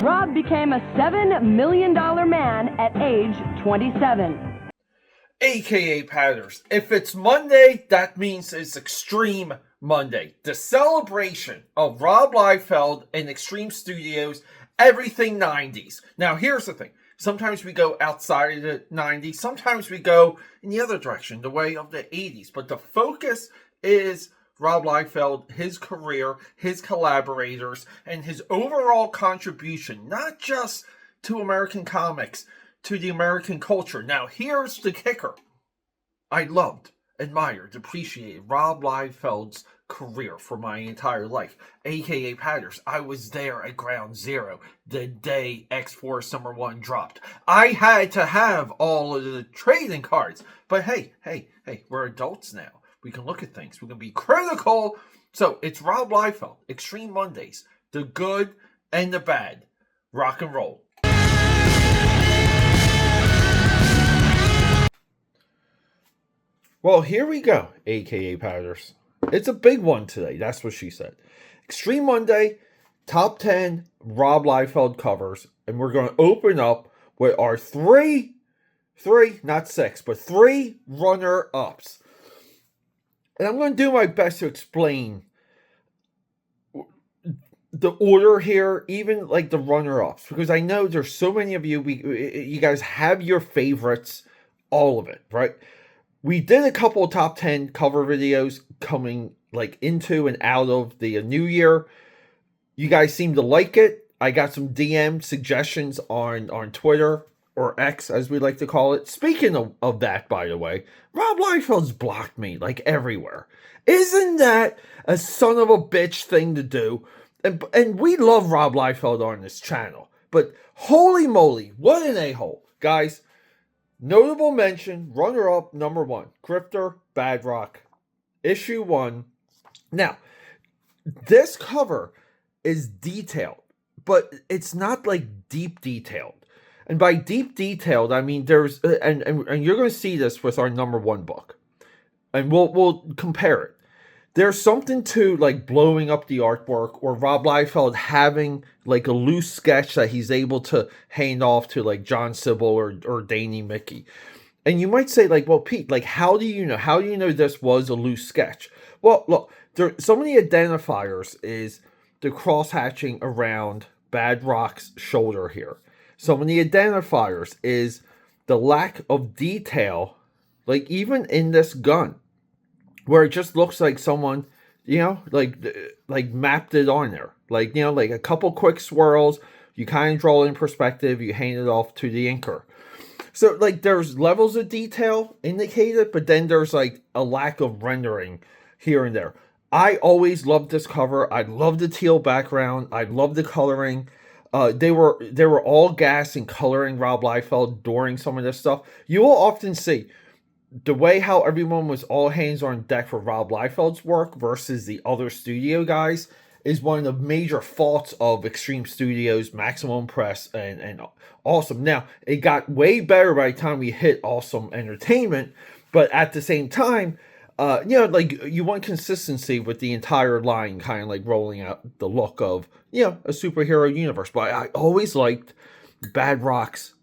Rob became a $7 million man at age 27. AKA Padders. If it's Monday, that means it's Extreme Monday. The celebration of Rob Liefeld and Extreme Studios, everything 90s. Now, here's the thing. Sometimes we go outside of the 90s. Sometimes we go in the other direction, the way of the 80s. But the focus is Rob Liefeld, his career, his collaborators, and his overall contribution, not just to American comics, to the American culture. Now, here's the kicker. I loved, admired, appreciated Rob Liefeld's career for my entire life. AKA Padders, I was there at ground zero the day X-Force #1 dropped. I had to have all of the trading cards. But hey, we're adults now. We can look at things. We can be critical. So it's Rob Liefeld, Extreme Mondays, the good and the bad. Rock and roll. Well, here we go, AKA Padders. It's a big one today. That's what she said. Extreme Monday, top 10 Rob Liefeld covers. And we're going to open up with our three, not six, but three runner-ups. And I'm going to do my best to explain the order here, even like the runner-ups, because I know there's so many of you, you guys have your favorites, all of it, right? We did a couple of top 10 cover videos coming like into and out of the new year. You guys seem to like it. I got some DM suggestions on Twitter, or X, as we like to call it. Speaking of that, by the way, Rob Liefeld's blocked me, like, everywhere. Isn't that a son of a bitch thing to do? And we love Rob Liefeld on this channel. But holy moly, what an a-hole. Guys, notable mention, runner-up number 1, Grifter, Bad Rock, issue 1. Now, this cover is detailed, but it's not, like, deep detailed. And by deep detailed, I mean there's and you're going to see this with our number 1 book, and we'll compare it. There's something to like blowing up the artwork, or Rob Liefeld having like a loose sketch that he's able to hand off to like John Sybil or Danny Mickey. And you might say like, well, Pete, like how do you know this was a loose sketch? Well, look, some of the identifiers is the cross hatching around Bad Rock's shoulder here. Some of the identifiers is the lack of detail, like even in this gun, where it just looks like someone, like mapped it on there. Like, like a couple quick swirls, you kind of draw it in perspective, you hand it off to the inker. So, like, there's levels of detail indicated, but then there's, like, a lack of rendering here and there. I always loved this cover. I love the teal background. I love the coloring. They were all gas in coloring Rob Liefeld during some of this stuff. You will often see the way how everyone was all hands on deck for Rob Liefeld's work versus the other studio guys is one of the major faults of Extreme Studios, Maximum Press, and Awesome. Now, it got way better by the time we hit Awesome Entertainment, but at the same time, like you want consistency with the entire line, kind of like rolling out the look of, a superhero universe. But I always liked Bad Rock's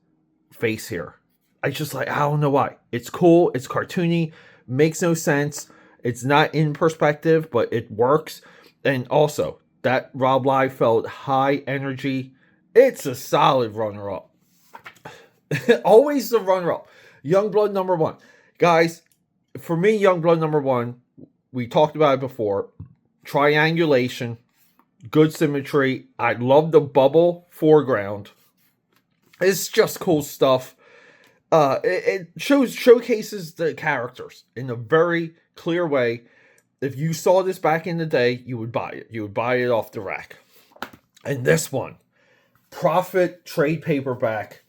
face here. I don't know why. It's cool. It's cartoony. Makes no sense. It's not in perspective, but it works. And also, that Rob Liefeld high energy, it's a solid runner-up. Always the runner-up. Youngblood number 1. Guys, for me, Youngblood number 1, we talked about it before. Triangulation, good symmetry. I love the bubble foreground. It's just cool stuff. It showcases the characters in a very clear way. If you saw this back in the day, you would buy it. You would buy it off the rack. And this one, Prophet trade paperback,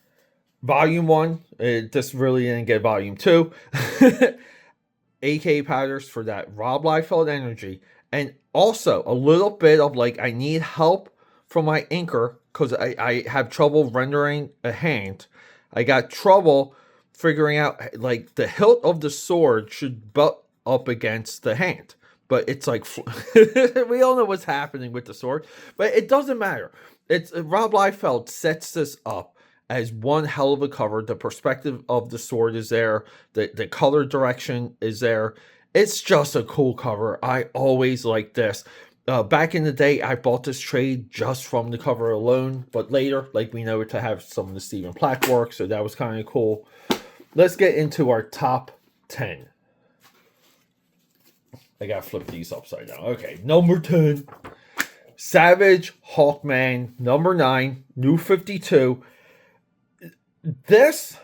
volume 1. This really didn't get volume 2. AKA Padders for that Rob Liefeld energy. And also a little bit of like, I need help from my inker because I have trouble rendering a hand. I got trouble figuring out like the hilt of the sword should butt up against the hand. But it's like we all know what's happening with the sword, but it doesn't matter. It's Rob Liefeld sets this up as one hell of a cover. The perspective of the sword is there. The color direction is there. It's just a cool cover. I always like this. Back in the day, I bought this trade just from the cover alone, but later, like, we know to have some of the Stephen Platt work, so that was kind of cool. Let's get into our top 10. I gotta flip these upside down. Okay, number 10. Savage Hawkman, number 9, New 52. This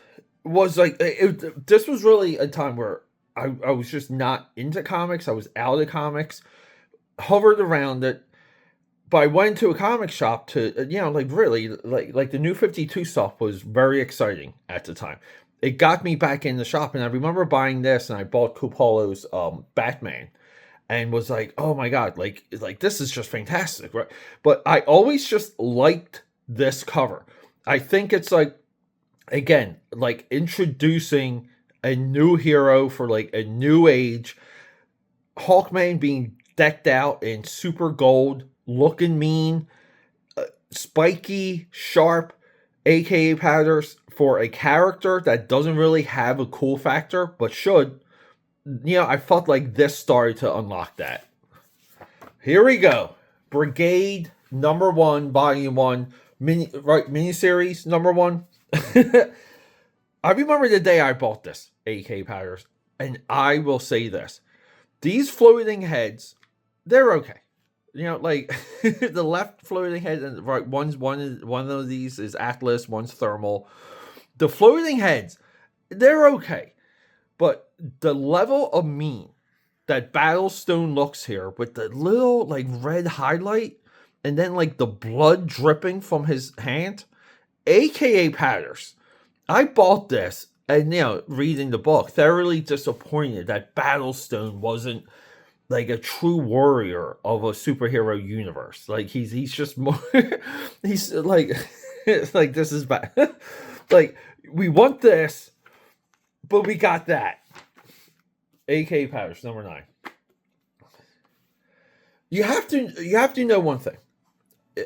was like, this was really a time where I was just not into comics. I was out of comics. Hovered around it, but I went to a comic shop to, like, really, like the New 52 stuff was very exciting at the time. It got me back in the shop, and I remember buying this, and I bought Coppola Batman, and was like, oh my god, like this is just fantastic, right? But I always just liked this cover. I think it's like, again, like introducing a new hero for like a new age. Hawkman being decked out in super gold, looking mean, spiky, sharp, AKA patterns for a character that doesn't really have a cool factor, but should. I felt like this started to unlock that. Here we go. Brigade number 1, volume 1, miniseries number 1. I remember the day I bought this, AKA patterns, and I will say this. These floating heads, they're okay. Like the left floating head and right one of these is Atlas, one's Thermal. The floating heads, they're okay. But the level of mean that Battlestone looks here with the little like red highlight and then like the blood dripping from his hand, AKA patterns. I bought this and reading the book, thoroughly disappointed that Battlestone wasn't like a true warrior of a superhero universe. Like he's just more he's like it's like this is bad. Like we want this, but we got that. AKA patterns number 9. You have to know one thing.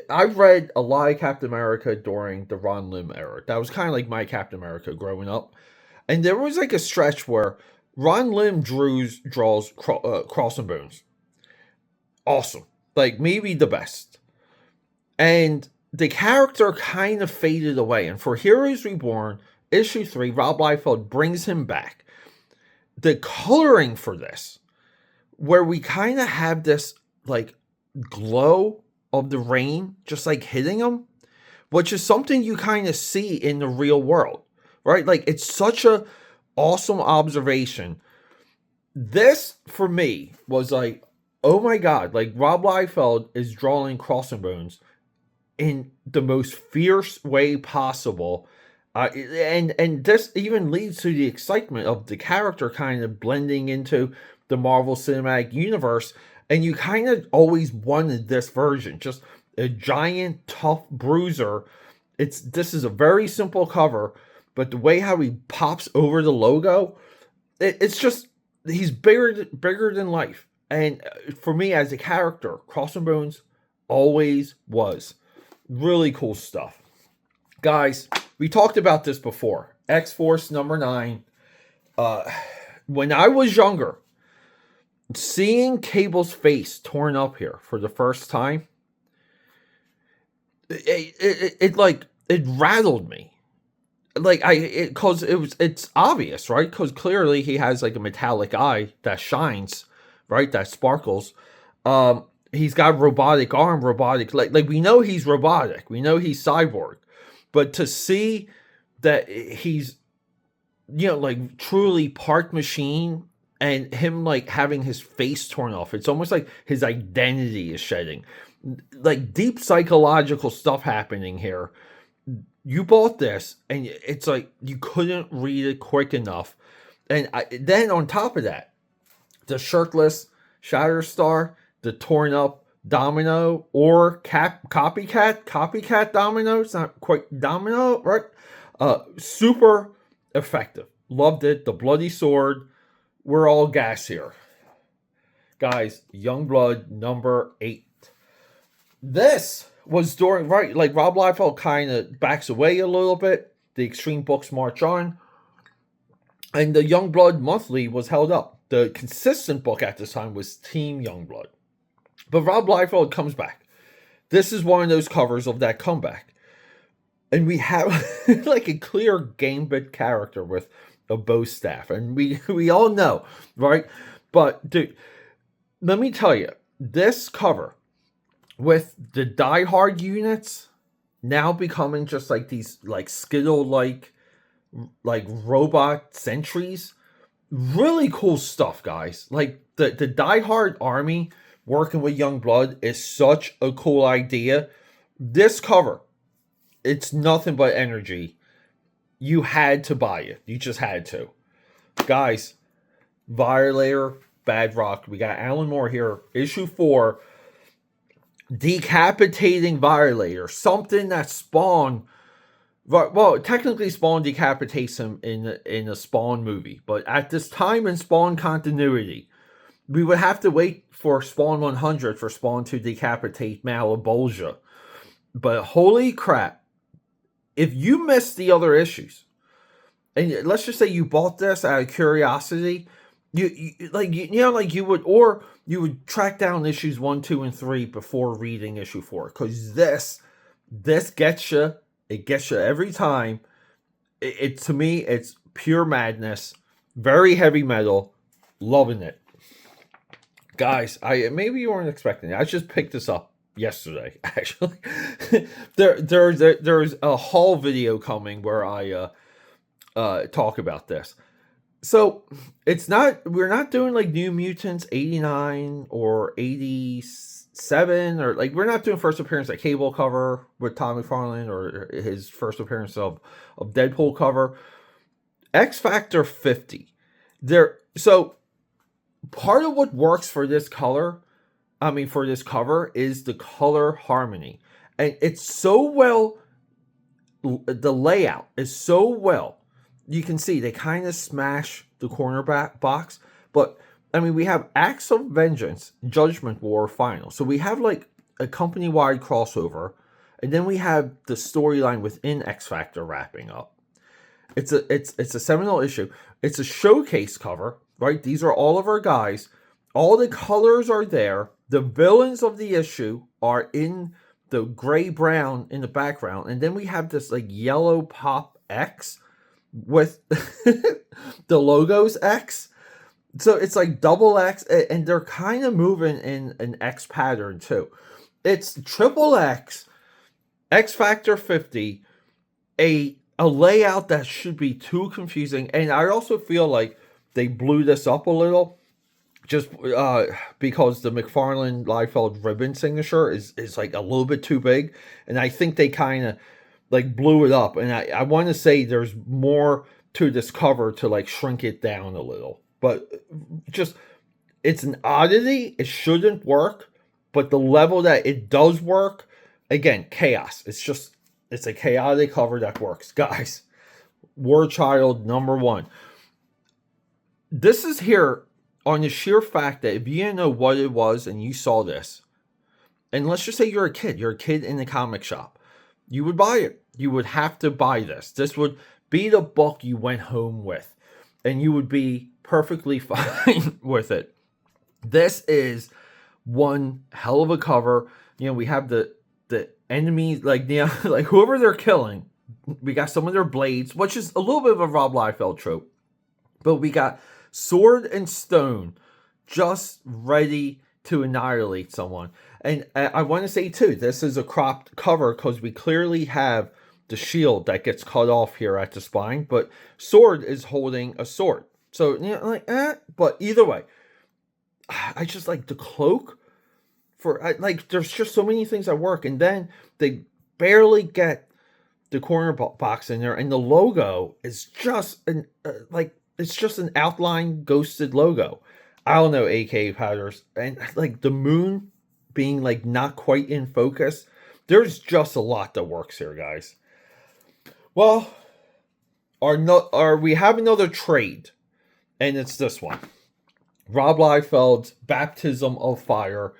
I read a lot of Captain America during the Ron Lim era. That was kind of like my Captain America growing up. And there was like a stretch where Ron Lim draws Cross and Bones. Awesome. Like maybe the best. And the character kind of faded away. And for Heroes Reborn, issue 3, Rob Liefeld brings him back. The coloring for this, where we kind of have this like glow of the rain just like hitting him, which is something you kind of see in the real world, right? Like it's such a awesome observation. This for me was like, oh my god, like Rob Liefeld is drawing Cross and Bones in the most fierce way possible. And this even leads to the excitement of the character kind of blending into the Marvel Cinematic Universe. And you kind of always wanted this version, just a giant, tough bruiser. This is a very simple cover, but the way how he pops over the logo, it's just, he's bigger than life. And for me as a character, Cross and Bones always was. Really cool stuff. Guys, we talked about this before. X-Force number 9. When I was younger, seeing Cable's face torn up here for the first time, it rattled me. Like it's obvious, right? Because clearly he has like a metallic eye that shines, right? That sparkles. He's got robotic arm, robotic like we know he's robotic. We know he's cyborg. But to see that he's, like truly part machine and him like having his face torn off, it's almost like his identity is shedding. Like deep psychological stuff happening here. You bought this and it's like you couldn't read it quick enough. And then on top of that, the shirtless Shatterstar, the torn up Domino or copycat Domino. It's not quite Domino, right? Super effective. loved it. The bloody sword. We're all gas here. Guys, Youngblood number 8. This was during, right, like Rob Liefeld kind of backs away a little bit. The Extreme books march on. And the Youngblood Monthly was held up. The consistent book at this time was Team Youngblood. But Rob Liefeld comes back. This is one of those covers of that comeback. And we have like a clear Gambit character with a bow staff. And we all know, right? But, dude, let me tell you, this cover with the Die Hard units now becoming just like these like Skittle-like robot sentries. Really cool stuff, guys. Like the Die Hard army working with Youngblood is such a cool idea. This cover, it's nothing but energy. You had to buy it. You just had to. Guys, Violator, Bad Rock. We got Alan Moore here. Issue 4. Decapitating Violator. Something that Spawn... Well, technically Spawn decapitates him in a Spawn movie. But at this time in Spawn continuity, we would have to wait for Spawn 100 for Spawn to decapitate Malebolgia. But holy crap. If you missed the other issues, and let's just say you bought this out of curiosity, you would track down issues 1, 2, and 3 before reading issue 4, because this gets you. It gets you every time. It to me, it's pure madness. Very heavy metal. Loving it, guys. Maybe you weren't expecting it. I just picked this up yesterday. Actually, there's a haul video coming where I talk about this. So we're not doing like New Mutants 89 or 87, or like we're not doing first appearance at Cable cover with Tom McFarlane, or his first appearance of Deadpool cover. X Factor 50. So part of what works for this cover is the color harmony. And it's so well, the layout is so well. You can see they kind of smash the cornerback box, but I mean, we have Acts of Vengeance, Judgment War, Final. So we have like a company-wide crossover, and then we have the storyline within X Factor wrapping up. It's a seminal issue. It's a showcase cover, right? These are all of our guys. All the colors are there. The villains of the issue are in the gray-brown in the background, and then we have this like yellow pop X with the logos X. So it's like double X, and they're kind of moving in an X pattern too. It's triple X, X Factor 50, a layout that should be too confusing. And I also feel like they blew this up a little, just because the McFarlane Liefeld ribbon signature is like a little bit too big. And I think they kind of like blew it up. And I want to say there's more to this cover to like shrink it down a little. But just, it's an oddity. It shouldn't work. But the level that it does work, again, chaos. It's a chaotic cover that works. Guys, War Child number 1. This is here on the sheer fact that if you didn't know what it was and you saw this, and let's just say you're a kid in the comic shop, you would buy it. You would have to buy this. This would be the book you went home with, and you would be perfectly fine with it. This is one hell of a cover. You know, we have the enemies, like, you know, like whoever they're killing. We got some of their blades, which is a little bit of a Rob Liefeld trope. But we got sword and stone just ready to annihilate someone. And I want to say too, this is a cropped cover because we clearly have the shield that gets cut off here at the spine, but Sword is holding a sword. So, you know, like, but either way, I just like the cloak there's just so many things that work. And then they barely get the corner box in there, and the logo is just it's just an outline ghosted logo. I don't know, AKAPADers, and like the moon being like not quite in focus. There's just a lot that works here, guys. Well, we have another trade, and it's this one. Rob Liefeld's Baptism of Fire.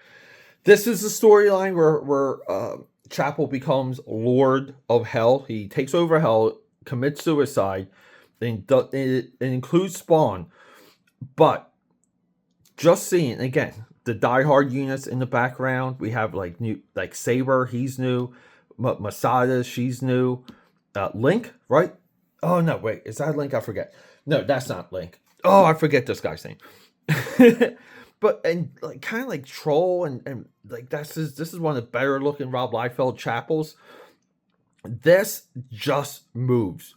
This is the storyline where Chapel becomes Lord of Hell. He takes over Hell, commits suicide, and it includes Spawn. But just seeing again the diehard units in the background. We have like new, like Saber, he's new. Masada, she's new. Link, right? Oh no, wait, is that Link? I forget. No, that's not Link. Oh, I forget this guy's name. But and like kind of like Troll and like this is one of the better looking Rob Liefeld Chapels. This just moves.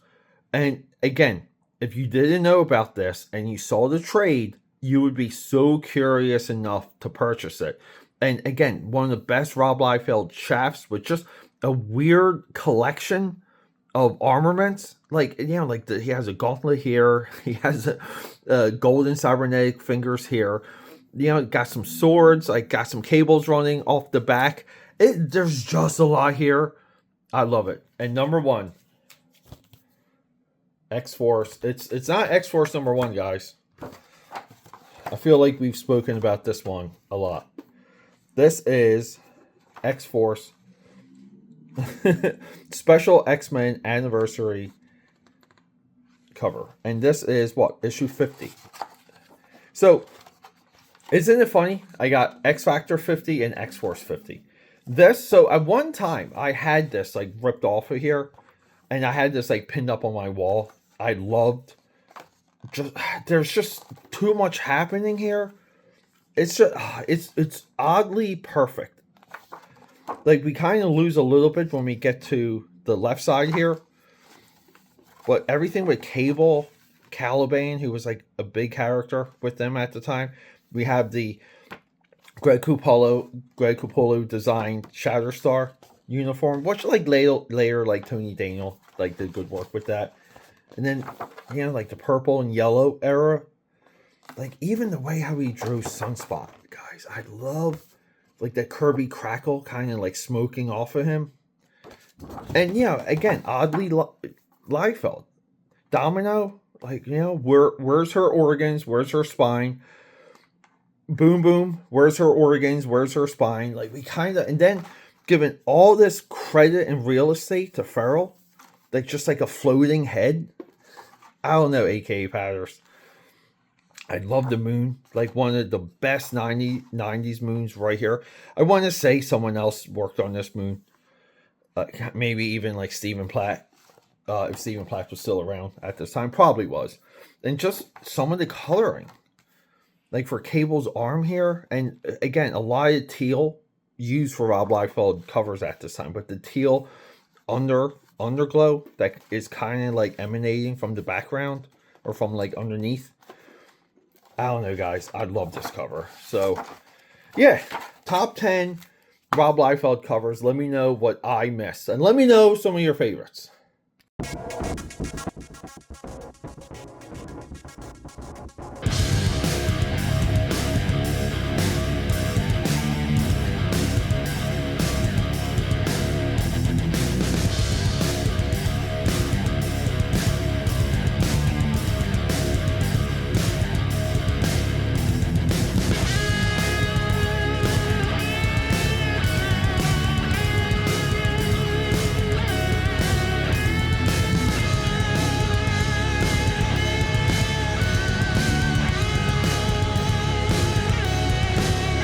And again, if you didn't know about this and you saw the trade, you would be so curious enough to purchase it. And again, one of the best Rob Liefeld chaps with just a weird collection of armaments. Like, you know, like he has a gauntlet here. He has a golden cybernetic fingers here. You know, got some swords. Like, got some cables running off the back. There's just a lot here. I love it. And number one, X-Force. It's not X-Force number one, guys. I feel like we've spoken about this one a lot. This is X-Force Special X-Men Anniversary cover. And this is what? Issue 50. So, isn't it funny? I got X-Factor 50 and X-Force 50. So at one time, I had this like ripped off of here. And I had this like pinned up on my wall. I loved. There's just too much happening here. It's just, it's oddly perfect. Like, we kind of lose a little bit when we get to the left side here. But everything with Cable, Caliban, who was like a big character with them at the time. We have the Greg Capullo designed Shatterstar uniform, which like later like Tony Daniel like did good work with that. And then, you know, like the purple and yellow era. Like, even the way how he drew Sunspot, guys. I love, like, the Kirby crackle kind of, like, smoking off of him. And, yeah, again, oddly, Liefeld. Domino, like, you know, where's her organs? Where's her spine? Boom Boom, where's her organs? Where's her spine? Like, we kind of, and then giving all this credit and real estate to Ferrell. Like, just like a floating head. I don't know, AKAPADers. I love the moon. Like, one of the best 90s moons right here. I want to say someone else worked on this moon. Maybe even like Stephen Platt. If Stephen Platt was still around at this time. Probably was. And just some of the coloring. Like for Cable's arm here. And again, a lot of teal used for Rob Liefeld covers at this time. But the teal underglow that is kind of like emanating from the background. Or from like underneath. I don't know, guys. I love this cover. So, yeah. Top 10 Rob Liefeld covers. Let me know what I missed. And let me know some of your favorites.